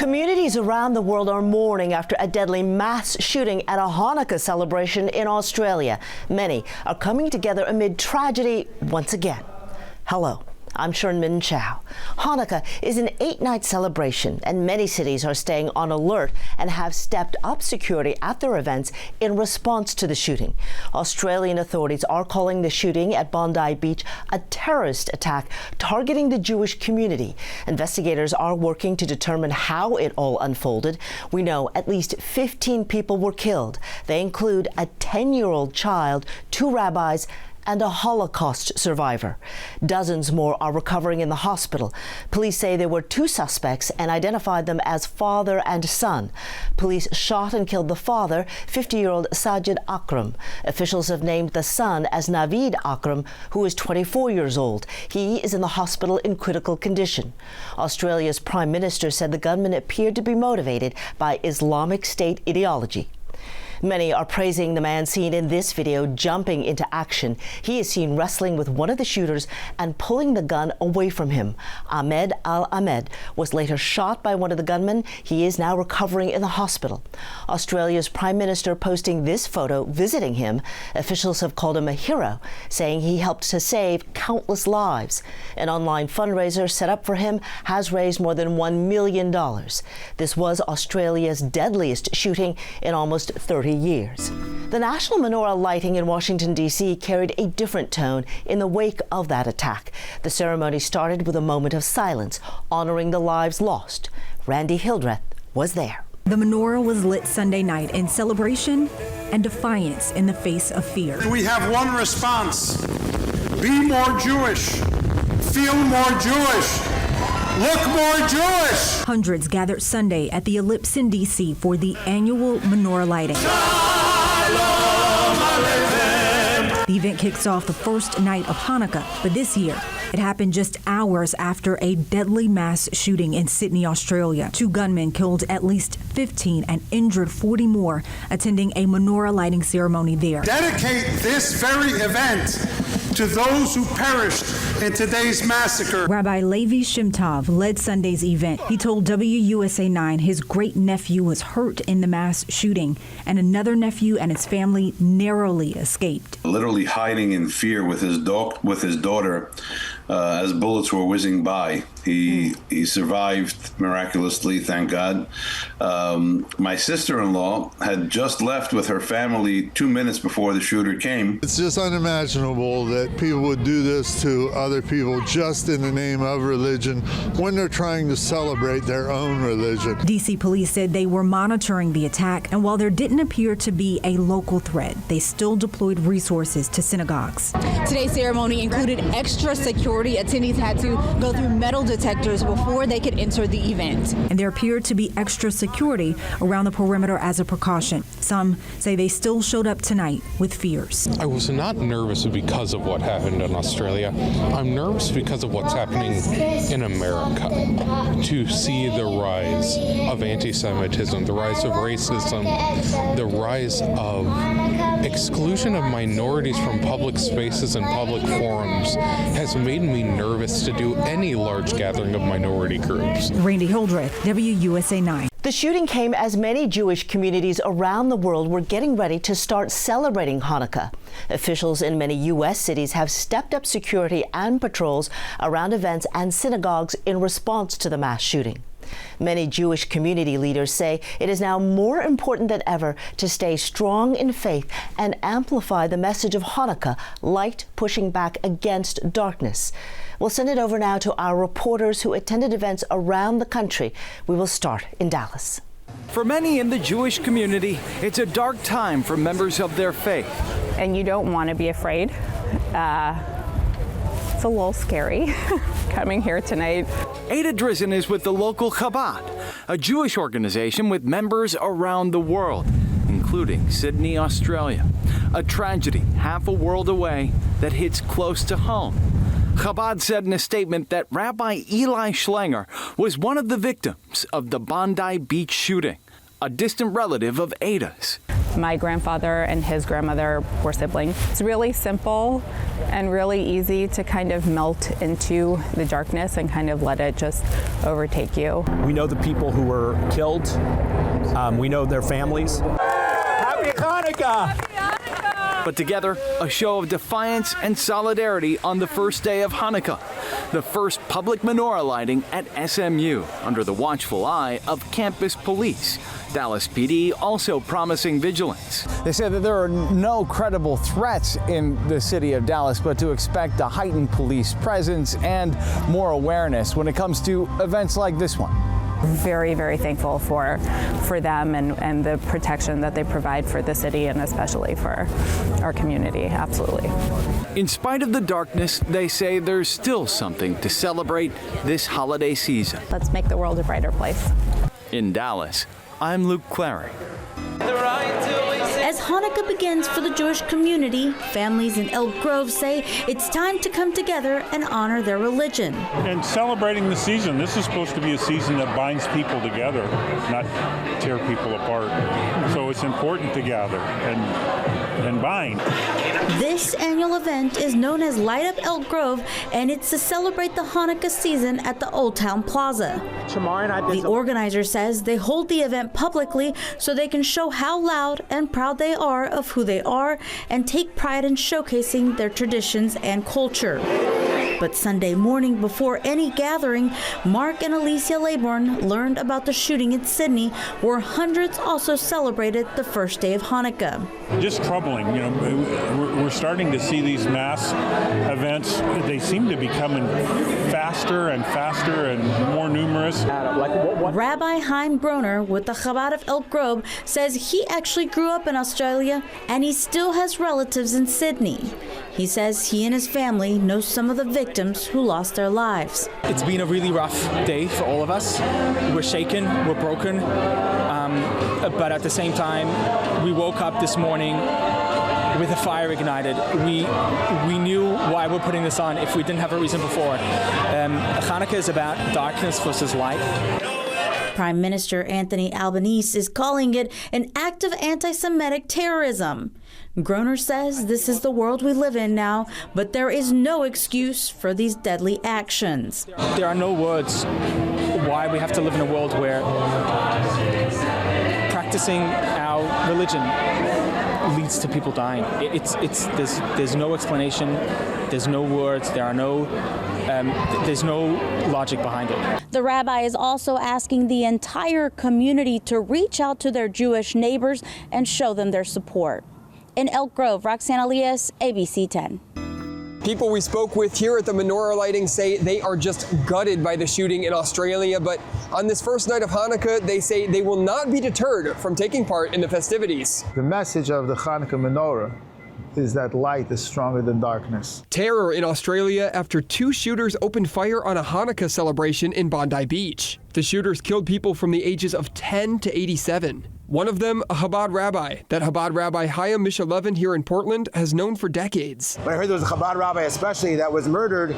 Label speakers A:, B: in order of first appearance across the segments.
A: Communities around the world are mourning after a deadly mass shooting at a Hanukkah celebration in Australia. Many are coming together amid tragedy once again. Hello. I'm Sherman Chow. Hanukkah is an 8-night celebration, and many cities are staying on alert and have stepped up security at their events in response to the shooting. Australian authorities are calling the shooting at Bondi Beach a terrorist attack targeting the Jewish community. Investigators are working to determine how it all unfolded. We know at least 15 people were killed. They include a 10-year-old child, 2 rabbis, and a Holocaust survivor. Dozens more are recovering in the hospital. Police say there were 2 suspects and identified them as father and son. Police shot and killed the father, 50-year-old Sajid Akram. Officials have named the son as Naveed Akram, who is 24 years old. He is in the hospital in critical condition. Australia's Prime Minister said the gunman appeared to be motivated by Islamic State ideology. Many are praising the man seen in this video jumping into action. He is seen wrestling with one of the shooters and pulling the gun away from him. Ahmed Al-Ahmed was later shot by one of the gunmen. He is now recovering in the hospital. Australia's Prime Minister posting this photo visiting him. Officials have called him a hero, saying he helped to save countless lives. An online fundraiser set up for him has raised more than $1 million. This was Australia's deadliest shooting in almost 30 years. The national menorah lighting in Washington, D.C. carried a different tone in the wake of that attack. The ceremony started with a moment of silence, honoring the lives lost. Randy Hildreth was there.
B: The menorah was lit Sunday night in celebration and defiance in the face of fear.
C: We have one response: be more Jewish, feel more Jewish, look more Jewish.
B: Hundreds gathered Sunday at the Ellipse in D.C. for the annual menorah lighting. The event kicks off the first night of Hanukkah, but this year it happened just hours after a deadly mass shooting in Sydney, Australia. 2 gunmen killed at least 15 and injured 40 more attending a menorah lighting ceremony there.
C: Dedicate this very event to those who perished in today's massacre.
B: Rabbi Levi Shimtov led Sunday's event. He told WUSA 9 his great-nephew was hurt in the mass shooting, and another nephew and his family narrowly escaped.
D: Literally hiding in fear with his daughter as bullets were whizzing by. He survived miraculously, thank God. My sister-in-law had just left with her family 2 minutes before the shooter came.
E: It's just unimaginable that people would do this to other people just in the name of religion when they're trying to celebrate their own religion.
B: D.C. police said they were monitoring the attack, and while there didn't appear to be a local threat, they still deployed resources to synagogues.
F: Today's ceremony included extra security. Attendees had to go through metal detectors before they could enter the event.
B: And there appeared to be extra security around the perimeter as a precaution. Some say they still showed up tonight with fears.
G: I was not nervous because of what happened in Australia. I'm nervous because of what's happening in America. To see the rise of anti-Semitism, the rise of racism, the rise of exclusion of minorities from public spaces and public forums has made me nervous to do any large gathering of minority groups.
B: Randy Hildreth, WUSA 9.
A: The shooting came as many Jewish communities around the world were getting ready to start celebrating Hanukkah. Officials in many U.S. cities have stepped up security and patrols around events and synagogues in response to the mass shooting. Many Jewish community leaders say it is now more important than ever to stay strong in faith and amplify the message of Hanukkah, light pushing back against darkness. We'll send it over now to our reporters who attended events around the country. We will start in Dallas.
H: For many in the Jewish community, it's a dark time for members of their faith.
I: And you don't want to be afraid. It's a little scary coming here tonight.
H: Ada Drizzen is with the local Chabad, a Jewish organization with members around the world, including Sydney, Australia. A tragedy half a world away that hits close to home. Chabad said in a statement that Rabbi Eli Schlenger was one of the victims of the Bondi Beach shooting, a distant relative of Ada's.
I: My grandfather and his grandmother were siblings. It's really simple and really easy to kind of melt into the darkness and kind of let it just overtake you.
J: We know the people who were killed. We know their families. Happy Hanukkah!
H: But together, a show of defiance and solidarity on the first day of Hanukkah, the first public menorah lighting at SMU under the watchful eye of campus police. Dallas PD also promising vigilance.
K: They said that there are no credible threats in the city of Dallas, but to expect a heightened police presence and more awareness when it comes to events like this one.
I: Very, very thankful for them and the protection that they provide for the city and especially for our community. Absolutely.
H: In spite of the darkness, they say there's still something to celebrate this holiday season.
I: Let's make the world a brighter place.
H: In Dallas, I'm Luke Clary.
L: As Hanukkah begins for the Jewish community, families in Elk Grove say it's time to come together and honor their religion.
C: And celebrating the season, this is supposed to be a season that binds people together, not tear people apart. So it's important to gather and bind.
L: This annual event is known as Light Up Elk Grove, and it's to celebrate the Hanukkah season at the Old Town Plaza. The organizer says they hold the event publicly so they can show how loud and proud they are of who they are and take pride in showcasing their traditions and culture. But Sunday morning before any gathering, Mark and Alicia Laybourne learned about the shooting in Sydney, where hundreds also celebrated the first day of Hanukkah.
C: Just troubling, we're starting to see these mass events. They seem to be coming faster and faster and more numerous.
L: Rabbi Chaim Groner with the Chabad of Elk Grove says he actually grew up in Australia and he still has relatives in Sydney. He says he and his family know some of the victims who lost their lives.
M: It's been a really rough day for all of us. We're shaken, we're broken, but at the same time, we woke up this morning with a fire ignited. We knew why we're putting this on if we didn't have a reason before. Hanukkah is about darkness versus light.
L: Prime Minister Anthony Albanese is calling it an act of anti-Semitic terrorism. Groner says this is the world we live in now, but there is no excuse for these deadly actions.
M: There are no words why we have to live in a world where practicing our religion leads to people dying. There's no explanation, there's no words, there's no logic behind it.
L: The rabbi is also asking the entire community to reach out to their Jewish neighbors and show them their support. In Elk Grove, Roxanne Elias, ABC 10.
N: People we spoke with here at the menorah lighting say they are just gutted by the shooting in Australia, but on this first night of Hanukkah, they say they will not be deterred from taking part in the festivities.
O: The message of the Hanukkah menorah is that light is stronger than darkness.
N: Terror in Australia after two shooters opened fire on a Hanukkah celebration in Bondi Beach. The shooters killed people from the ages of 10 to 87. One of them, a Chabad rabbi, that Chabad Rabbi Chaim Mishalevin here in Portland has known for decades.
P: When I heard there was a Chabad rabbi especially that was murdered,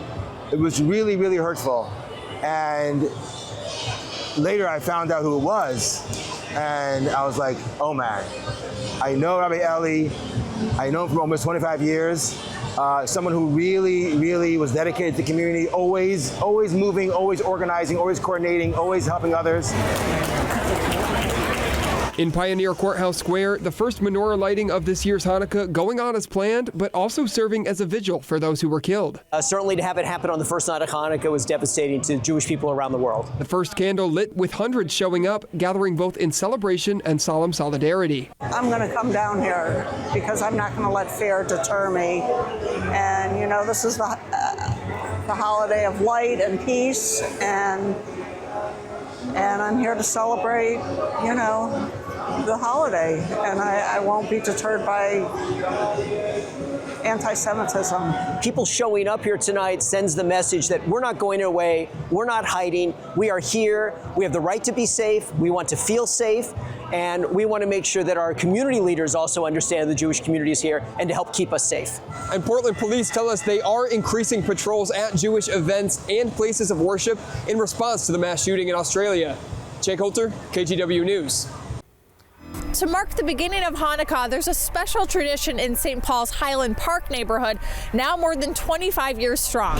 P: it was really, really hurtful. And later I found out who it was, and I was like, oh man, I know Rabbi Eli, I know him for almost 25 years. Someone who really, really was dedicated to the community, always moving, always organizing, always coordinating, always helping others.
N: In Pioneer Courthouse Square, the first menorah lighting of this year's Hanukkah going on as planned, but also serving as a vigil for those who were killed.
J: Certainly to have it happen on the first night of Hanukkah was devastating to Jewish people around the world.
N: The first candle lit with hundreds showing up, gathering both in celebration and solemn solidarity.
Q: I'm going to come down here because I'm not going to let fear deter me. And, you know, this is the holiday of light and peace, and I'm here to celebrate, you know, the holiday, and I won't be deterred by anti-Semitism.
J: People showing up here tonight sends the message that we're not going away, we're not hiding, we are here, we have the right to be safe, we want to feel safe, and we want to make sure that our community leaders also understand the Jewish community is here and to help keep us safe.
N: And Portland police tell us they are increasing patrols at Jewish events and places of worship in response to the mass shooting in Australia. Jake Holter, KGW News.
R: To mark the beginning of Hanukkah, there's a special tradition in St. Paul's Highland Park neighborhood, now more than 25 years strong.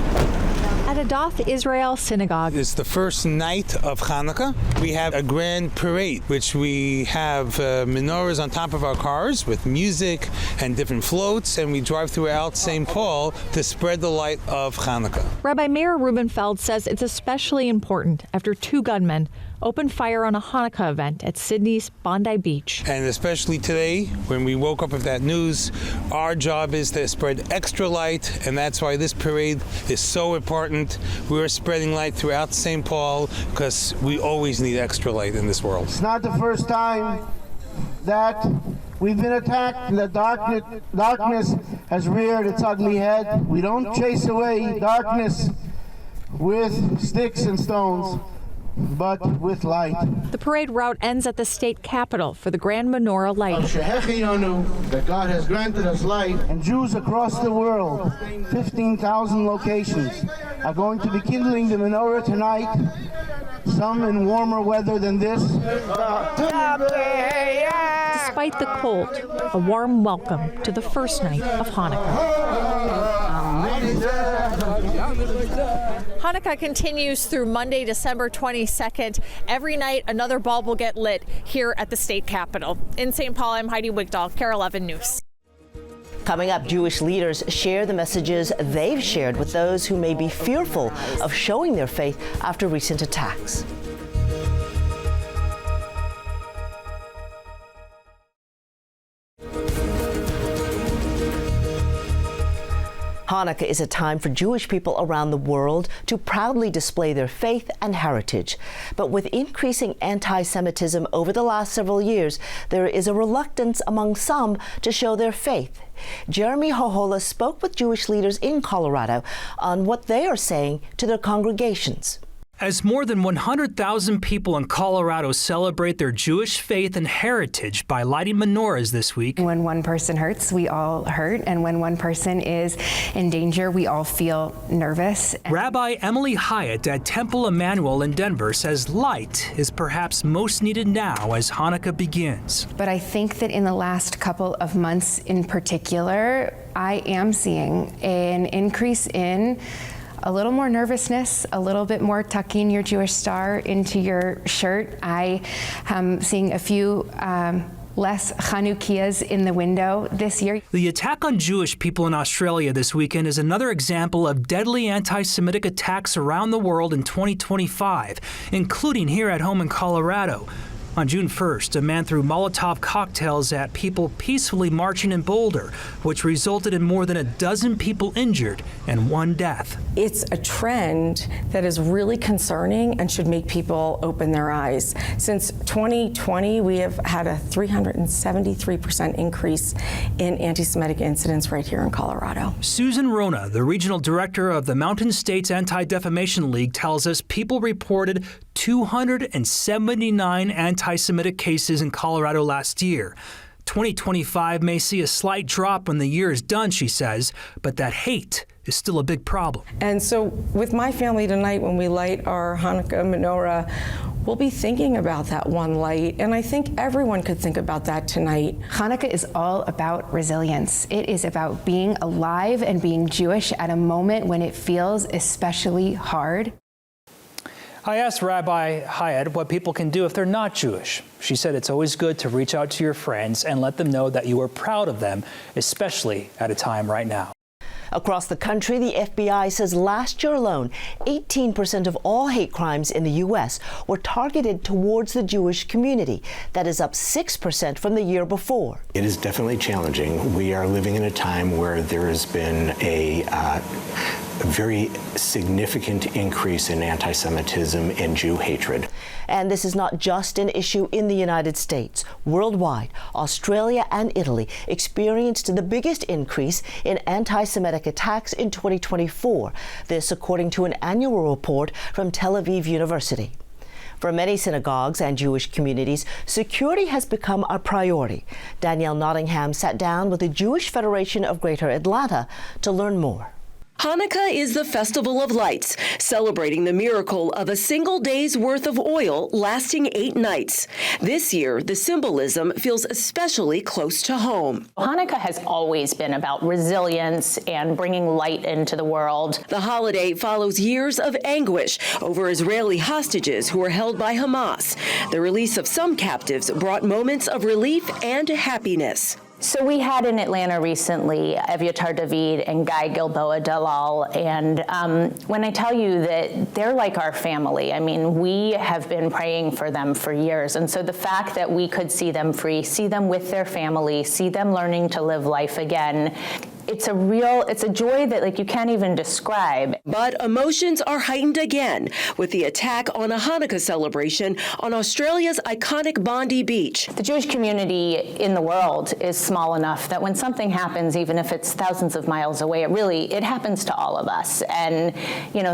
S: At Adath Israel Synagogue.
T: It's the first night of Hanukkah. We have a grand parade, which we have menorahs on top of our cars with music and different floats, and we drive throughout St. Paul to spread the light of Hanukkah.
S: Rabbi Meir Rubenfeld says it's especially important after 2 gunmen opened fire on a Hanukkah event at Sydney's Bondi Beach.
T: And especially today, when we woke up with that news, our job is to spread extra light, and that's why this parade is so important. We're spreading light throughout St. Paul because we always need extra light in this world.
U: It's not the first time that we've been attacked and the darkness has reared its ugly head. We don't chase away darkness with sticks and stones, but with light.
S: The parade route ends at the state capitol for the Grand Menorah light.
U: That God has granted us light, and Jews across the world, 15,000 locations, are going to be kindling the menorah tonight, some in warmer weather than this.
S: Despite the cold, a warm welcome to the first night of Hanukkah.
R: Hanukkah continues through Monday, December 22nd. Every night, another bulb will get lit here at the state capitol. In St. Paul, I'm Heidi Wigdahl, KARE 11 News.
A: Coming up, Jewish leaders share the messages they've shared with those who may be fearful of showing their faith after recent attacks. Hanukkah is a time for Jewish people around the world to proudly display their faith and heritage. But with increasing anti-Semitism over the last several years, there is a reluctance among some to show their faith. Jeremy Hohola spoke with Jewish leaders in Colorado on what they are saying to their congregations.
V: As more than 100,000 people in Colorado celebrate their Jewish faith and heritage by lighting menorahs this week.
W: When one person hurts, we all hurt, and when one person is in danger, we all feel nervous.
V: Rabbi Emily Hyatt at Temple Emmanuel in Denver says light is perhaps most needed now as Hanukkah begins.
W: But I think that in the last couple of months in particular, I am seeing an increase in a little more nervousness, a little bit more tucking your Jewish star into your shirt. I am seeing a few less Chanukias in the window this year.
V: The attack on Jewish people in Australia this weekend is another example of deadly anti-Semitic attacks around the world in 2025, including here at home in Colorado. On June 1st, a man threw Molotov cocktails at people peacefully marching in Boulder, which resulted in more than a dozen people injured and 1 death.
X: It's a trend that is really concerning and should make people open their eyes. Since 2020, we have had a 373% increase in anti-Semitic incidents right here in Colorado.
V: Susan Rona, the regional director of the Mountain States Anti-Defamation League, tells us people reported 279 anti-Semitic cases in Colorado last year. 2025 may see a slight drop when the year is done, she says, but that hate is still a big problem.
X: And so with my family tonight, when we light our Hanukkah menorah, we'll be thinking about that one light, and I think everyone could think about that tonight.
W: Hanukkah is all about resilience. It is about being alive and being Jewish at a moment when it feels especially hard.
V: I asked Rabbi Hyatt what people can do if they're not Jewish. She said it's always good to reach out to your friends and let them know that you are proud of them, especially at a time right now.
A: Across the country, the FBI says last year alone, 18% of all hate crimes in the U.S. were targeted towards the Jewish community. That is up 6% from the year before.
Y: It is definitely challenging. We are living in a time where there has been a very significant increase in anti-Semitism and Jew hatred.
A: And this is not just an issue in the United States. Worldwide, Australia and Italy experienced the biggest increase in anti-Semitic attacks in 2024. This according to an annual report from Tel Aviv University. For many synagogues and Jewish communities, security has become a priority. Danielle Nottingham sat down with the Jewish Federation of Greater Atlanta to learn more.
B: Hanukkah is the festival of lights, celebrating the miracle of a single day's worth of oil lasting 8 nights. This year, the symbolism feels especially close to home.
D: Hanukkah has always been about resilience and bringing light into the world.
B: The holiday follows years of anguish over Israeli hostages who were held by Hamas. The release of some captives brought moments of relief and happiness.
D: So we had in Atlanta recently Evyatar David and Guy Gilboa Dalal, and when I tell you that they're like our family, I mean, we have been praying for them for years, and so the fact that we could see them free, see them with their family, see them learning to live life again, it's a joy that like you can't even describe.
B: But emotions are heightened again with the attack on a Hanukkah celebration on Australia's iconic Bondi Beach.
D: The Jewish community in the world is small enough that when something happens, even if it's thousands of miles away, it happens to all of us. And,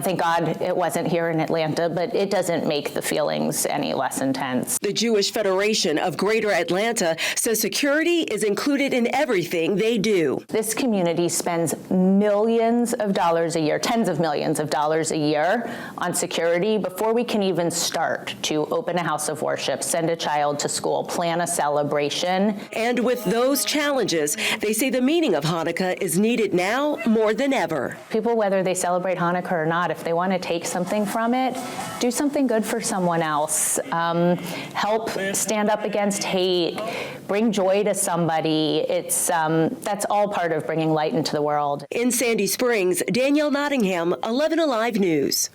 D: thank God it wasn't here in Atlanta, but it doesn't make the feelings any less intense.
B: The Jewish Federation of Greater Atlanta says security is included in everything they do.
D: This community spends millions of dollars a year, tens of millions of dollars a year on security before we can even start to open a house of worship, send a child to school, plan a celebration.
B: And with those challenges, they say the meaning of Hanukkah is needed now more than ever.
D: People, whether they celebrate Hanukkah or not, if they want to take something from it, do something good for someone else. Help stand up against hate, bring joy to somebody. That's all part of bringing light into the world.
B: In Sandy Springs, Danielle Nottingham, 11 Alive News.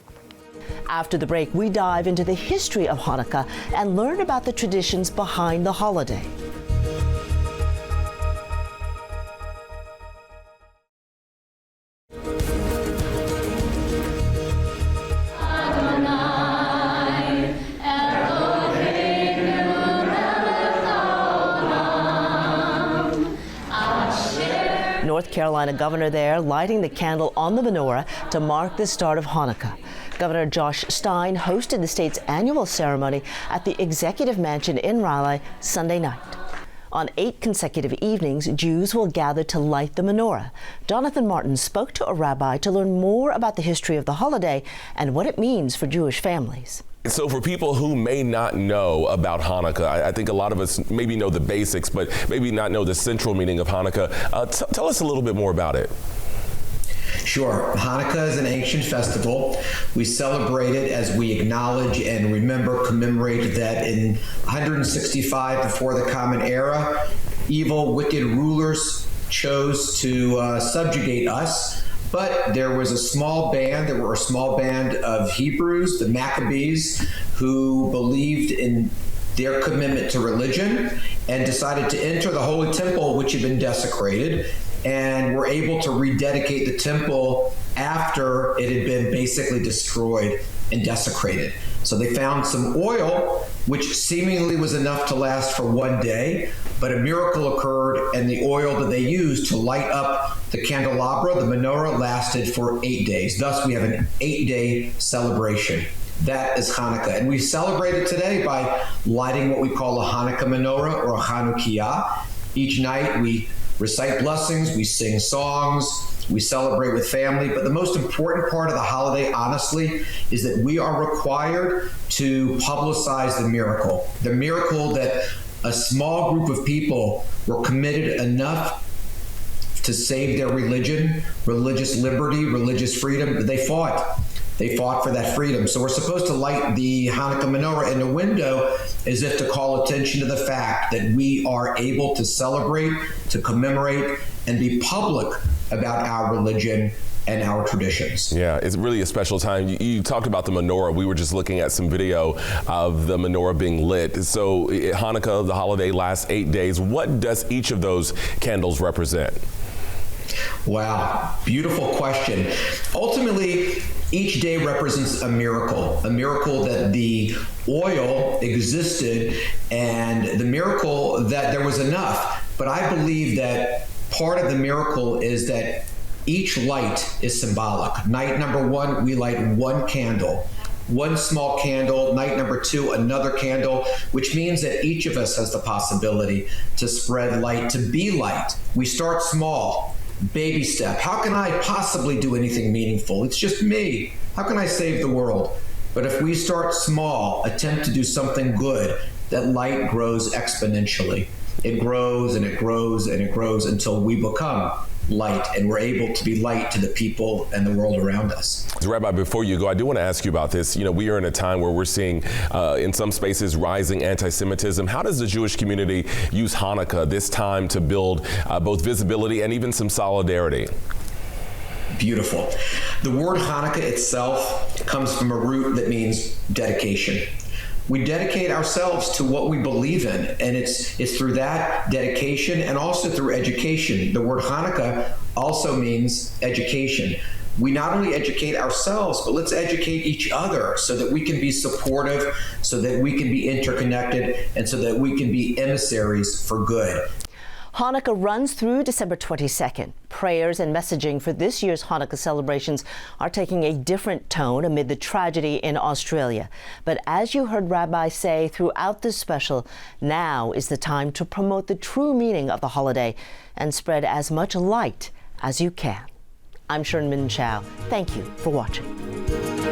A: After the break, we dive into the history of Hanukkah and learn about the traditions behind the holiday. North Carolina governor there lighting the candle on the menorah to mark the start of Hanukkah. Governor Josh Stein hosted the state's annual ceremony at the Executive Mansion in Raleigh Sunday night. On 8 consecutive evenings, Jews will gather to light the menorah. Jonathan Martin spoke to a rabbi to learn more about the history of the holiday and what it means for Jewish families.
E: So for people who may not know about Hanukkah, I think a lot of us maybe know the basics, but maybe not know the central meaning of Hanukkah. Tell us a little bit more about it.
F: Sure. Hanukkah is an ancient festival. We celebrate it as we acknowledge and commemorate that in 165 before the Common Era, evil, wicked rulers chose to subjugate us. But there were a small band of Hebrews, the Maccabees, who believed in their commitment to religion and decided to enter the Holy Temple, which had been desecrated, and were able to rededicate the temple after it had been basically destroyed and desecrated. So they found some oil, which seemingly was enough to last for 1 day, but a miracle occurred, and the oil that they used to light up the candelabra, the menorah, lasted for 8 days. Thus, we have an 8-day celebration. That is Hanukkah. And we celebrate it today by lighting what we call a Hanukkah menorah or a Chanukiah. Each night we recite blessings, we sing songs, we celebrate with family, but the most important part of the holiday, honestly, is that we are required to publicize the miracle that a small group of people were committed enough to save their religion, religious liberty, religious freedom. They fought for that freedom. So we're supposed to light the Hanukkah menorah in the window as if to call attention to the fact that we are able to celebrate, to commemorate, and be public about our religion and our traditions.
E: Yeah, it's really a special time. You talked about the menorah. We were just looking at some video of the menorah being lit. So Hanukkah, the holiday, lasts 8 days. What does each of those candles represent?
F: Wow, beautiful question. Ultimately, each day represents a miracle that the oil existed and the miracle that there was enough. But I believe that part of the miracle is that each light is symbolic. Night number 1, we light 1 candle. 1 small candle. Night number 2, another candle, which means that each of us has the possibility to spread light, to be light. We start small. baby step. How can I possibly do anything meaningful? It's just me. How can I save the world? But if we start small, attempt to do something good, that light grows exponentially. It grows and it grows and it grows until we become light, and we're able to be light to the people and the world around us.
E: Rabbi, before you go, I do want to ask you about this. You know, we are in a time where we're seeing in some spaces rising anti-Semitism. How does the Jewish community use Hanukkah this time to build both visibility and even some solidarity?
F: Beautiful. The word Hanukkah itself comes from a root that means dedication. We dedicate ourselves to what we believe in, and it's through that dedication and also through education. The word Hanukkah also means education. We not only educate ourselves, but let's educate each other so that we can be supportive, so that we can be interconnected, and so that we can be emissaries for good.
A: Hanukkah runs through December 22nd. Prayers and messaging for this year's Hanukkah celebrations are taking a different tone amid the tragedy in Australia. But as you heard Rabbi say throughout this special, now is the time to promote the true meaning of the holiday and spread as much light as you can. I'm Sharon Min Chow. Thank you for watching.